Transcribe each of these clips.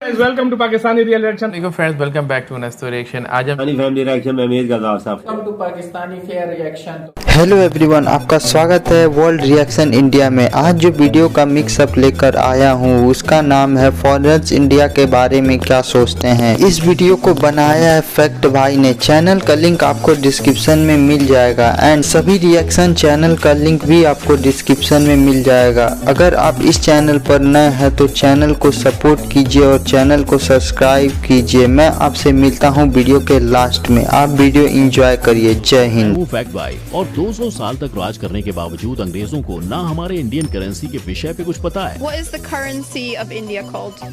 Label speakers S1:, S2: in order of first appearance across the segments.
S1: Welcome to Pakistani real reaction. देखो friends, welcome back to next reaction. आज हम
S2: family reaction में मेज गज़ाफ साहब।
S3: Welcome to Pakistani fair reaction.
S4: Hello everyone, आपका स्वागत है वर्ल्ड रिएक्शन इंडिया में। आज जो वीडियो का मिक्सअप लेकर आया हूँ उसका नाम है फॉरेनर्स इंडिया के बारे में क्या सोचते हैं। इस वीडियो को बनाया है फैक्ट भाई ने। चैनल का लिंक आपको डिस्क्रिप्शन में मिल जाएगा एंड सभी रिएक्शन चैनल का लिंक भी आपको डिस्क्रिप्शन में मिल जाएगा। अगर आप इस चैनल पर नए हैं तो चैनल को सपोर्ट कीजिए और चैनल को सब्सक्राइब कीजिए। मैं आपसे मिलता हूँ वीडियो के लास्ट में। आप वीडियो एंजॉय करिए। जय हिंद।
S5: फैक्ट भाई। और 200 साल तक राज करने के बावजूद अंग्रेजों को ना हमारे इंडियन करेंसी के विषय पे कुछ पता है।
S6: What is the currency of India called?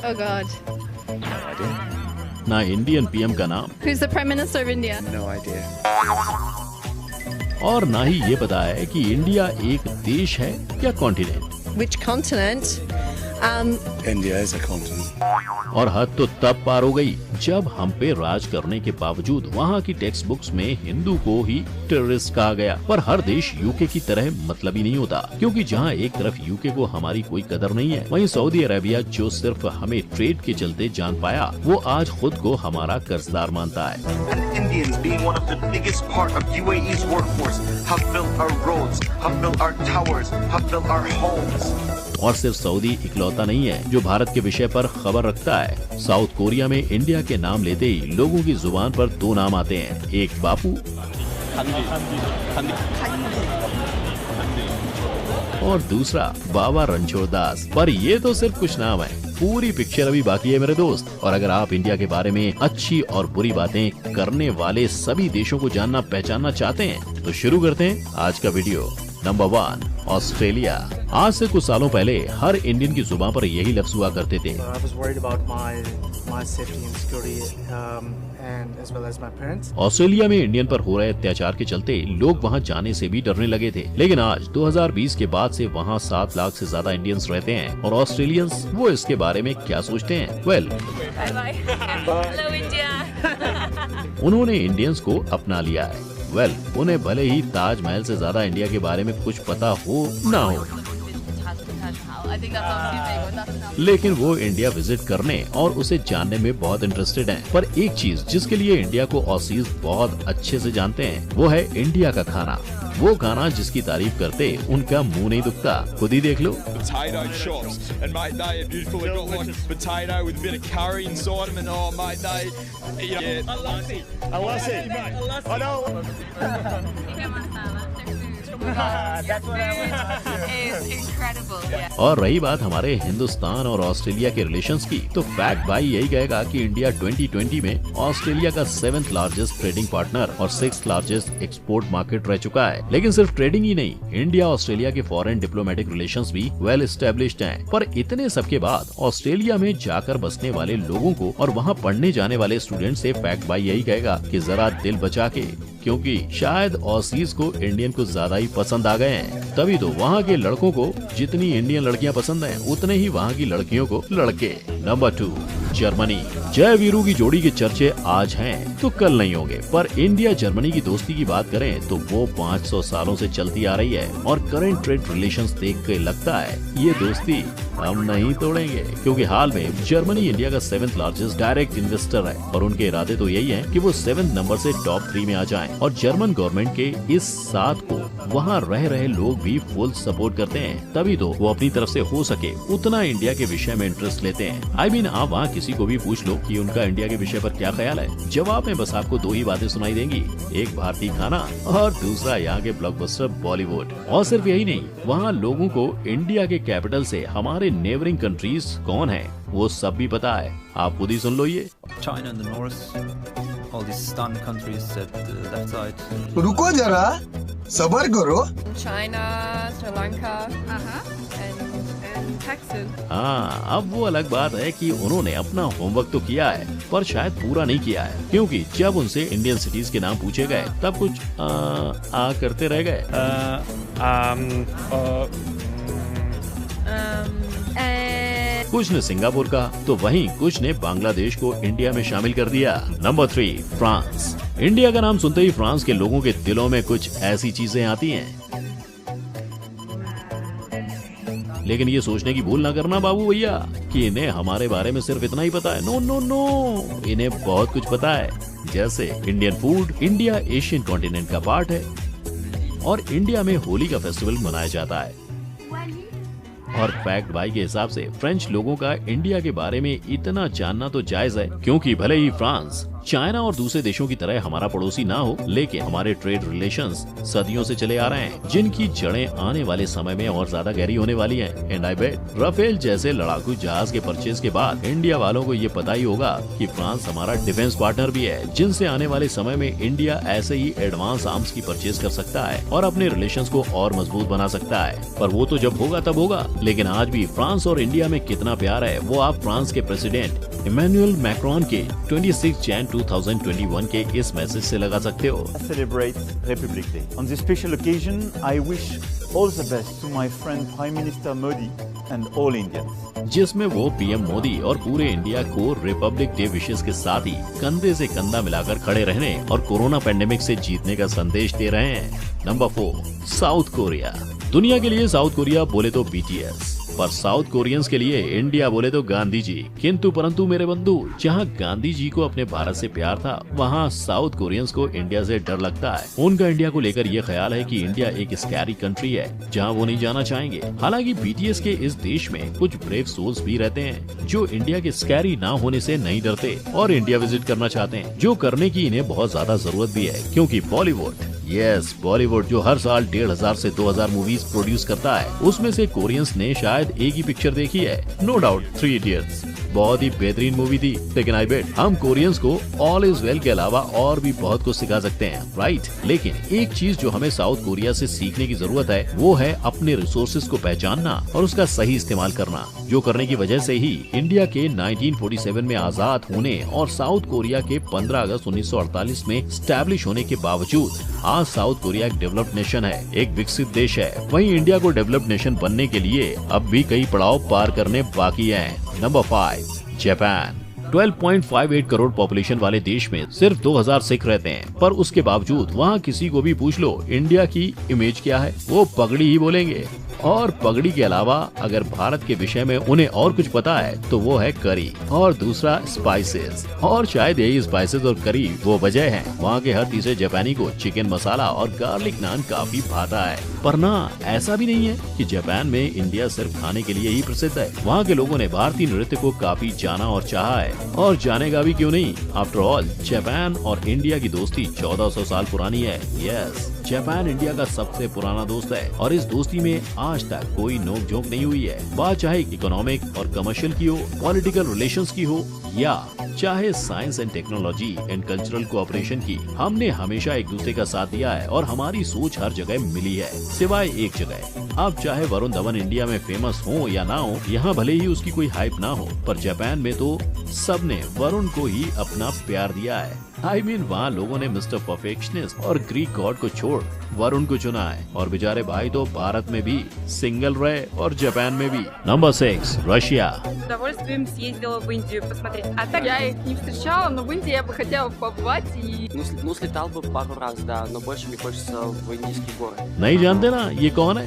S6: Oh God.
S5: ना इंडियन पीएम का नाम।
S6: Who's the Prime Minister of India?
S5: और ना ही ये पता है कि इंडिया एक देश है या continent.
S6: Which continent?
S7: India is a continent.
S5: और हद तो तब पार हो गई जब हम पे राज करने के बावजूद वहाँ की टेक्स्ट बुक्स में हिंदू को ही टेररिस्ट कहा गया। पर हर देश यूके की तरह मतलबी नहीं होता, क्योंकि जहाँ एक तरफ यूके को हमारी कोई कदर नहीं है, वहीं सऊदी अरेबिया जो सिर्फ हमें ट्रेड के चलते जान पाया, वो आज खुद को हमारा कर्जदार मानता है।
S8: Indians being one of the biggest part of UAE's workforce have built our roads, have built our towers, have built our homes.
S5: और सिर्फ सऊदी इकलौता नहीं है जो भारत के विषय पर खबर रखता है। साउथ कोरिया में इंडिया के नाम लेते ही लोगों की जुबान पर दो नाम आते हैं, एक बापू और दूसरा बाबा रणछोड़ दास। पर ये तो सिर्फ कुछ नाम है, पूरी पिक्चर अभी बाकी है मेरे दोस्त। और अगर आप इंडिया के बारे में अच्छी और बुरी बातें करने वाले सभी देशों को जानना पहचानना चाहते हैं तो शुरू करते हैं आज का वीडियो। Number 1, Australia. आज से कुछ सालों पहले हर इंडियन की जुबान पर यही लफ्ज हुआ करते थे, ऑस्ट्रेलिया में इंडियन पर हो रहे अत्याचार के चलते लोग वहां जाने से भी डरने लगे थे। लेकिन आज 2020 के बाद से वहां 7 लाख से ज्यादा इंडियंस रहते हैं और ऑस्ट्रेलियंस वो इसके बारे में क्या सोचते हैं। वेल, उन्होंने इंडियंस को अपना लिया है। वेल, उन्हें भले ही ताजमहल से ज्यादा इंडिया के बारे में कुछ पता हो ना हो, लेकिन वो इंडिया विजिट करने और उसे जानने में बहुत इंटरेस्टेड हैं। पर एक चीज जिसके लिए इंडिया को ऑसीज बहुत अच्छे से जानते हैं वो है इंडिया का खाना। वो खाना जिसकी तारीफ करते उनका मुंह नहीं दुखता, खुद ही देख लो। और रही बात हमारे हिंदुस्तान और ऑस्ट्रेलिया के रिलेशंस की, तो फैक्ट भाई यही कहेगा कि इंडिया 2020 में ऑस्ट्रेलिया का 7th लार्जेस्ट ट्रेडिंग पार्टनर और 6th लार्जेस्ट एक्सपोर्ट मार्केट रह चुका है। लेकिन सिर्फ ट्रेडिंग ही नहीं, इंडिया ऑस्ट्रेलिया के फॉरेन डिप्लोमेटिक रिलेशंस भी वेल एस्टेब्लिश्ड हैं। पर इतने सब के बाद ऑस्ट्रेलिया में जाकर बसने वाले लोगों को और वहाँ पढ़ने जाने वाले स्टूडेंट से फैक्ट भाई यही कहेगा कि जरा दिल बचा के, क्योंकि शायद ऑसीज को इंडियन को ज्यादा ही पसंद आ गए हैं। तभी तो वहाँ के लड़कों को जितनी इंडियन लड़कियाँ पसंद हैं, उतने ही वहाँ की लड़कियों को लड़के। Number 2, Germany. जय वीरू की जोड़ी के चर्चे आज हैं तो कल नहीं होंगे। पर इंडिया जर्मनी की दोस्ती की बात करें तो वो 500 सालों से चलती आ रही है और करंट ट्रेड रिलेशंस देख के लगता है ये दोस्ती हम नहीं तोड़ेंगे, क्योंकि हाल में जर्मनी इंडिया का 7th लार्जेस्ट डायरेक्ट इन्वेस्टर है और उनके इरादे तो यही है कि वो 7th नंबर से टॉप 3 में आ जाएं। और जर्मन गवर्नमेंट के इस साथ को वहाँ रह रहे लोग भी फुल सपोर्ट करते हैं। तभी तो वो अपनी तरफ से हो सके उतना इंडिया के विषय में इंटरेस्ट लेते हैं। आई मीन, आप वहाँ किसी को भी पूछ लो कि उनका इंडिया के विषय पर क्या ख्याल है, जवाब में बस आपको 2 ही बातें सुनाई देंगी, एक भारतीय खाना और दूसरा यहाँ के ब्लॉकबस्टर बॉलीवुड। और सिर्फ यही नहीं, वहाँ लोगों को इंडिया के कैपिटल से हमारे नेबरिंग कंट्रीज कौन है वो सब भी पता है। आप खुद ही सुन लो ये।
S9: China in the north, all these stun countries at the left side.
S10: रुको जरा, सबर करो।
S6: China, Sri Lanka, and Texas.
S5: हाँ, अब वो अलग बात है कि उन्होंने अपना होमवर्क तो किया है पर शायद पूरा नहीं किया है, क्योंकि जब उनसे इंडियन सिटीज के नाम पूछे गए तब कुछ आ करते रह गए। कुछ ने सिंगापुर का तो वहीं कुछ ने बांग्लादेश को इंडिया में शामिल कर दिया। Number 3, France. इंडिया का नाम सुनते ही फ्रांस के लोगों के दिलों में कुछ ऐसी चीजें आती हैं लेकिन ये सोचने की भूल ना करना बाबू भैया कि इन्हें हमारे बारे में सिर्फ इतना ही पता है। नो नो नो, इन्हें बहुत कुछ पता है। जैसे Indian food, India Asian continent का पार्ट है और इंडिया में होली का फेस्टिवल मनाया जाता है। और फैक्ट भाई के हिसाब से फ्रेंच लोगों का इंडिया के बारे में इतना जानना तो जायज है, क्योंकि भले ही फ्रांस, चाइना और दूसरे देशों की तरह हमारा पड़ोसी ना हो, लेकिन हमारे ट्रेड रिलेशंस सदियों से चले आ रहे हैं, जिनकी जड़ें आने वाले समय में और ज्यादा गहरी होने वाली हैं। एंड आई बेट राफेल जैसे लड़ाकू जहाज के परचेज के बाद इंडिया वालों को ये पता ही होगा कि फ्रांस हमारा डिफेंस पार्टनर भी है, जिनसे आने वाले समय में इंडिया ऐसे ही एडवांस आर्म्स की परचेज कर सकता है और अपने रिलेशंस को और मजबूत बना सकता है। पर वो तो जब होगा तब होगा, लेकिन आज भी फ्रांस और इंडिया में कितना प्यार है वो आप फ्रांस के प्रेसिडेंट इमैनुअल मैक्रोन के 26 जैन 2021 के इस मैसेज से लगा सकते हो।
S11: Celebrate Republic Day. On this special occasion, I wish all the best to my friend Prime Minister Modi and all Indians.
S5: जिसमें वो पीएम मोदी और पूरे इंडिया को रिपब्लिक डे विशेस के साथ ही कंधे से कंधा मिलाकर खड़े रहने और कोरोना पैंडेमिक से जीतने का संदेश दे रहे हैं। Number 4, south Korea. दुनिया के लिए साउथ कोरिया बोले तो BTS, पर साउथ कोरियंस के लिए इंडिया बोले तो गांधी जी। किंतु परंतु मेरे बंधु, जहां गांधी जी को अपने भारत से प्यार था, वहां साउथ कोरियंस को इंडिया से डर लगता है। उनका इंडिया को लेकर ये ख्याल है कि इंडिया एक स्कैरी कंट्री है जहां वो नहीं जाना चाहेंगे। हालांकि BTS के इस देश में कुछ ब्रेव सोल्स भी रहते हैं जो इंडिया के स्कैरी ना होने से नहीं डरते और इंडिया विजिट करना चाहते हैं, जो करने की इन्हें बहुत ज्यादा जरूरत भी है, क्योंकि बॉलीवुड, यस बॉलीवुड जो हर साल 1500 से 2000 मूवीज प्रोड्यूस करता है, उसमें से कोरियंस ने शायद एक ही पिक्चर देखी है, नो डाउट 3 इडियट्स। बहुत ही बेहतरीन मूवी थी, लेकिन आई बेट हम कोरियंस को ऑल इज वेल के अलावा और भी बहुत कुछ सिखा सकते हैं, राइट? लेकिन एक चीज जो हमें साउथ कोरिया से सीखने की जरूरत है वो है अपने रिसोर्सेज को पहचानना और उसका सही इस्तेमाल करना, जो करने की वजह से ही इंडिया के 1947 में आजाद होने और साउथ कोरिया के 15 अगस्त 1948 में स्टैब्लिश होने के बावजूद आज साउथ कोरिया एक डेवलप्ड नेशन है, एक विकसित देश है। वहीं इंडिया को डेवलप्ड नेशन बनने के लिए अब भी कई पड़ाव पार करने बाकी हैं। Number 5, Japan. 12.58 करोड़ पॉपुलेशन वाले देश में सिर्फ 2000 सिख रहते हैं, पर उसके बावजूद वहाँ किसी को भी पूछ लो इंडिया की इमेज क्या है, वो पगड़ी ही बोलेंगे। और पगड़ी के अलावा अगर भारत के विषय में उन्हें और कुछ पता है तो वो है करी और दूसरा स्पाइसेस। और शायद यही स्पाइसेस और करी वो वजह है वहाँ के हर तीसरे जापानी को चिकन मसाला और गार्लिक नान काफी भाता है। पर ना, ऐसा भी नहीं है कि जापान में इंडिया सिर्फ खाने के लिए ही प्रसिद्ध है। वहाँ के लोगों ने भारतीय नृत्य को काफी जाना और चाहा है, और जानेगा भी क्यों नहीं। आफ्टर ऑल जापान और इंडिया की दोस्ती 1400 साल पुरानी है। यस, जापान इंडिया का सबसे पुराना दोस्त है और इस दोस्ती में आज तक कोई नोक झोंक नहीं हुई है। बात चाहे इकोनॉमिक और कमर्शियल की हो, पॉलिटिकल रिलेशंस की हो, या चाहे science and technology and cultural cooperation की, हमने हमेशा एक दूसरे का साथ दिया है और हमारी सोच हर जगह मिली है, सिवाय एक जगह। अब चाहे वरुण धवन इंडिया में फेमस हो या ना हो, यहाँ भले ही उसकी कोई हाइप ना हो, पर जापान में तो सबने वरुण को ही अपना प्यार दिया है। आई मीन वहाँ लोगों ने मिस्टर परफेक्शनिस्ट और ग्रीक गॉड को छोड़ वरुण को चुना है, और बेचारे भाई तो भारत में भी सिंगल रहे और जापान में भी। Number 6, Russia.
S6: С удовольствием съездила в Индию посмотреть. А так
S12: Я их не встречала, но в Индии я бы хотела побывать и...
S13: Ну, слетал бы пару раз, да, но больше мне хочется в индийский город.
S5: नहीं जानते ना ये कौन है?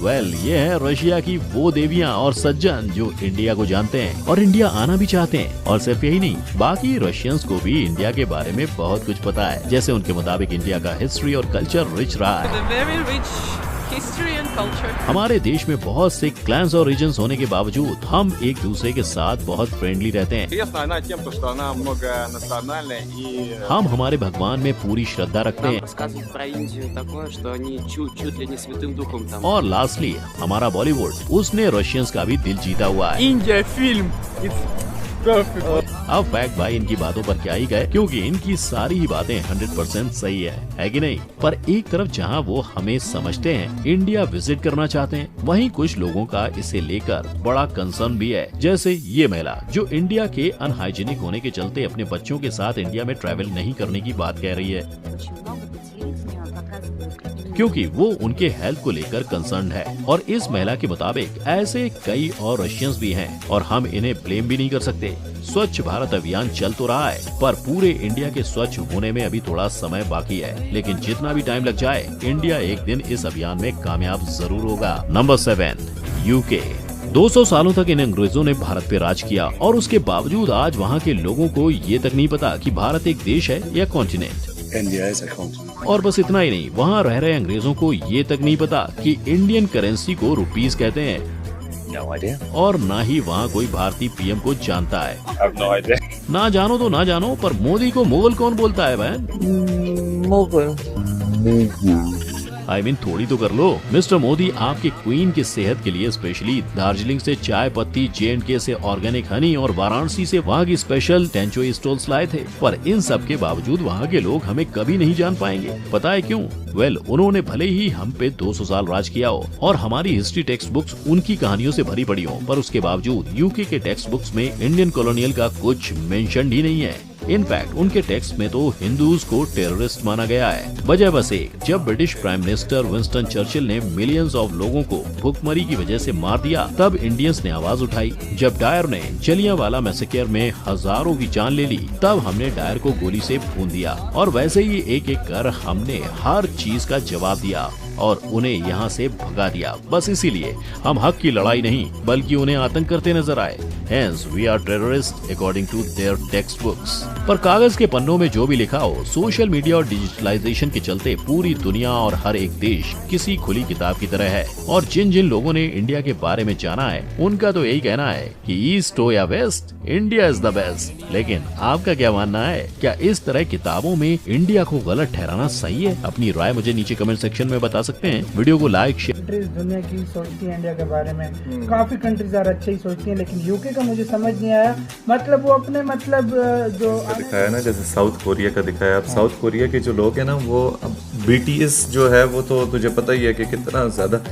S5: वेल, ये है रशिया की वो देवियां और सज्जन जो इंडिया को जानते हैं और इंडिया आना भी चाहते हैं। और सिर्फ यही नहीं, बाकी रशियंस को भी इंडिया के बारे में बहुत कुछ पता है। जैसे उनके मुताबिक इंडिया का हिस्ट्री और कल्चर रिच रहा है।
S12: history and culture.
S5: हमारे देश में बहुत से क्लैंस और रीजन्स होने के बावजूद हम एक दूसरे के साथ बहुत फ्रेंडली रहते हैं। हम हमारे भगवान में पूरी श्रद्धा रखते हैं। और लास्टली हमारा बॉलीवुड, उसने रशियंस का भी दिल जीता हुआ है।
S1: इंडिया फिल्म
S5: अब फैक्ट भाई इनकी बातों पर क्या ही गए, क्योंकि इनकी सारी ही बातें 100% सही है कि नहीं? पर एक तरफ जहां वो हमें समझते हैं, इंडिया विजिट करना चाहते हैं, वहीं कुछ लोगों का इसे लेकर बड़ा कंसर्न भी है। जैसे ये महिला जो इंडिया के अनहाइजीनिक होने के चलते अपने बच्चों के साथ इंडिया में ट्रैवल नहीं करने की बात कह रही है, क्योंकि वो उनके हेल्थ को लेकर कंसर्न है। और इस महिला के मुताबिक ऐसे कई और रशियंस भी हैं और हम इन्हें ब्लेम भी नहीं कर सकते। स्वच्छ भारत अभियान चल तो रहा है, पर पूरे इंडिया के स्वच्छ होने में अभी थोड़ा समय बाकी है। लेकिन जितना भी टाइम लग जाए, इंडिया एक दिन इस अभियान में कामयाब जरूर होगा। Number 7, UK. 200 सालों तक इन अंग्रेजों ने भारत पे राज किया और उसके बावजूद आज वहाँ के लोगों को ये तक नहीं पता कि भारत एक देश है या continent.
S7: India is a continent.
S5: और बस इतना ही नहीं, वहाँ रह रहे अंग्रेजों को ये तक नहीं पता कि इंडियन करेंसी को रुपीस कहते हैं।
S7: No idea.
S5: और ना ही वहाँ कोई भारतीय पीएम को जानता है।
S7: I have no idea.
S5: ना जानो तो ना जानो, पर मोदी को मुगल कौन बोलता है बहन?
S14: मुगल।
S5: I mean, थोड़ी तो कर लो। मिस्टर मोदी आपके क्वीन की सेहत के लिए स्पेशली दार्जिलिंग से चाय पत्ती, J&K से ऑर्गेनिक हनी और वाराणसी से वहाँ की स्पेशल टेंचोई स्टॉल्स लाए थे। पर इन सब के बावजूद वहाँ के लोग हमें कभी नहीं जान पाएंगे। पता है क्यों? वेल, उन्होंने भले ही हम पे 200 साल राज किया हो और हमारी हिस्ट्री टेक्स्ट बुक्स उनकी कहानियों से भरी पड़ी हो, पर उसके बावजूद यूके के टेक्स्ट बुक्स में इंडियन कॉलोनियल का कुछ मेंशन ही नहीं है। इनफैक्ट उनके टेक्स्ट में तो हिंदूज को टेररिस्ट माना गया है। वजह बस एक, जब British prime minister Winston Churchill ने मिलियंस ऑफ लोगों को भुखमरी की वजह से मार दिया, तब इंडियंस ने आवाज उठाई। जब डायर ने जलियांवाला मैसेकर में हजारों की जान ले ली, तब हमने डायर को गोली से भून दिया। और वैसे ही एक एक कर हमने हर चीज का जवाब दिया और उन्हें यहाँ से भगा दिया। बस इसीलिए हम हक की लड़ाई नहीं बल्कि उन्हें आतंक करते नजर आए। Hence, we are terrorists according to their textbooks। पर कागज के पन्नों में जो भी लिखा हो, सोशल मीडिया और डिजिटलाइजेशन के चलते पूरी दुनिया और हर एक देश किसी खुली किताब की तरह है। और जिन जिन लोगों ने इंडिया के बारे में जाना है, उनका तो यही कहना है कि ईस्ट हो या west, India is the best. लेकिन आपका क्या मानना है? क्या इस तरह किताबों में इंडिया को गलत ठहराना सही है? अपनी राय मुझे नीचे कमेंट सेक्शन में बता सकते हैं। वीडियो को लाइक, शेयर।
S15: कंट्रीज दुनिया की सोचती है इंडिया के बारे में, काफी कंट्रीज यार अच्छे ही सोचती हैं, लेकिन यूके का मुझे समझ नहीं आया। मतलब वो अपने जो
S16: दिखाया ना, जैसे साउथ कोरिया का दिखाया। अब साउथ कोरिया के जो लोग हैं ना, वो अब BTS जो है वो तो तुझे पता ही है कि कितना ज्यादा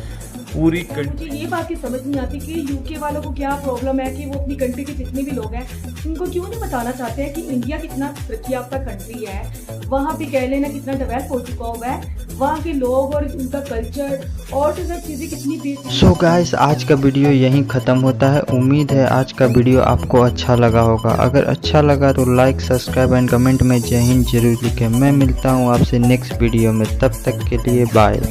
S16: पूरी
S17: मुझे ये बात की समझ नहीं आती कि यूके वालों को क्या प्रॉब्लम है कि वो अपनी कंट्री के जितने भी लोग हैं उनको क्यों नहीं बताना चाहते हैं कि इंडिया कितना तरक्की याफ्ता कंट्री है, वहाँ पे कह लेना कितना डेवलप हो चुका हुआ है, वहाँ के लोग और उनका कल्चर और तो सब चीजें कितनी।
S4: सो गाइस, आज का वीडियो यहीं खत्म होता है। उम्मीद है आज का वीडियो आपको अच्छा लगा होगा। अगर अच्छा लगा तो लाइक, सब्सक्राइब एंड कमेंट में जय हिंद जरूर लिखें। मैं मिलता हूँ आपसे नेक्स्ट वीडियो में, तब तक के लिए बाय।